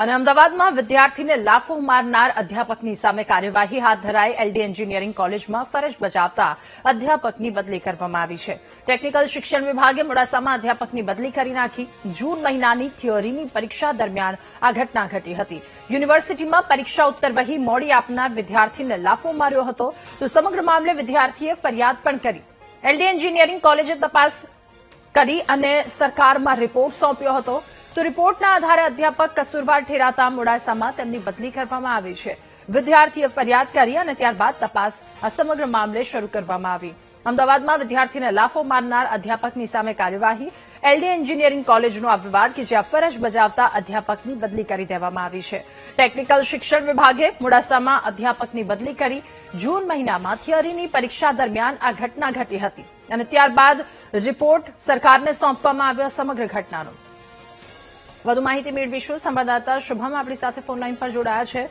અને અમદાવાદમાં વિદ્યાર્થીને લાફો મારનાર અધ્યાપકની સામે કાર્યવાહી હાથ ધરાઈ. એલડી એન્જિનિયરિંગ કોલેજમાં ફરજ બજાવતા અધ્યાપકની બદલી કરવામાં આવી છે. ટેકનિકલ શિક્ષણ વિભાગે મોડાસામાં અધ્યાપકની બદલી કરી નાખી. જૂન મહિનાની થિયોરીની પરીક્ષા દરમિયાન આ ઘટના ઘટી હતી. યુનિવર્સિટીમાં પરીક્ષા ઉત્તરવહી મોડી આપનાર વિદ્યાર્થીને લાફો માર્યો હતો, તો સમગ્ર મામલે વિદ્યાર્થીએ ફરિયાદ પણ કરી. એલડી એન્જિનિયરિંગ કોલેજે તપાસ કરી અને સરકારમાં રિપોર્ટ સોંપ્યો હતો. તો રિપોર્ટના આધારે અધ્યાપક કસૂરવાર ઠેરાતા મોડાસામાં તેમની બદલી કરવામાં આવી છે. વિદ્યાર્થીએ ફરિયાદ કરી અને ત્યારબાદ તપાસ આ સમગ્ર મામલે શરૂ કરવામાં આવી. અમદાવાદમાં વિદ્યાર્થીને લાફો મારનાર અધ્યાપકની સામે કાર્યવાહી. એલડી એન્જિનિયરિંગ કોલેજનો આ વિવાદ કે જ્યાં ફરજ બજાવતા અધ્યાપકની બદલી કરી દેવામાં આવી છે. ટેકનિકલ શિક્ષણ વિભાગે મોડાસામાં અધ્યાપકની બદલી કરી. જૂન મહિનામાં થિયરીની પરીક્ષા દરમિયાન આ ઘટના ઘટી હતી અને ત્યારબાદ રિપોર્ટ સરકારને સોંપવામાં આવ્યો સમગ્ર ઘટનાનો. વધુ માહિતી મેળવીશું. સંવાદદાતા શુભમ આપણી સાથે ફોનલાઈન પર જોડાયા છે.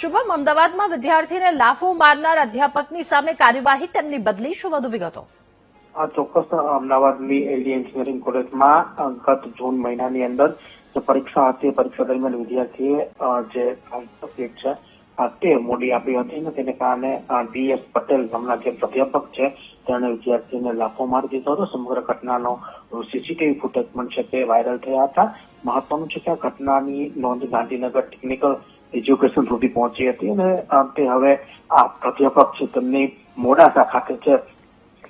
શુભમ, અમદાવાદમાં વિદ્યાર્થીને લાફો મારનાર અધ્યાપકની સામે કાર્યવાહી, તેમની બદલી, શું વધુ વિગતો? ચોક્કસ અમદાવાદની એલડી એન્જિનિયરિંગ કોલેજમાં ગત જૂન મહિનાની અંદર જે પરીક્ષા હતી, પરીક્ષા દરમિયાન વિદ્યાર્થીએ જે સબ્જેક્ટ છે તે મોડી આપી હતી અને તેને કારણે ડીએસ પટેલ નામના જે અધ્યાપક છે તેણે વિદ્યાર્થીને લાફો મારી દીધો હતો. સમગ્ર ઘટનાનો સીસીટીવી ફૂટેજ પણ છે તે વાયરલ થયા હતા. મહત્વનું છે કે આ ઘટનાની નોંધ ગાંધીનગર ટેકનિકલ એજ્યુકેશન સુધી પહોંચી હતી અને તે હવે આ અધ્યાપક છે તેમની મોડાસા ખાતે છે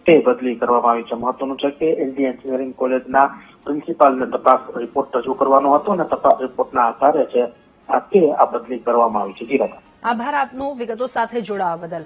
તે બદલી કરવામાં આવી છે. મહત્વનું છે કે એલડી એન્જિનિયરિંગ કોલેજના પ્રિન્સિપાલને તપાસ રિપોર્ટ રજૂ કરવાનો હતો અને તપાસ રિપોર્ટના આધારે છે તે આ બદલી કરવામાં આવી છે. જી, આભાર આપનો વિગતો સાથે જોડાવા બદલ.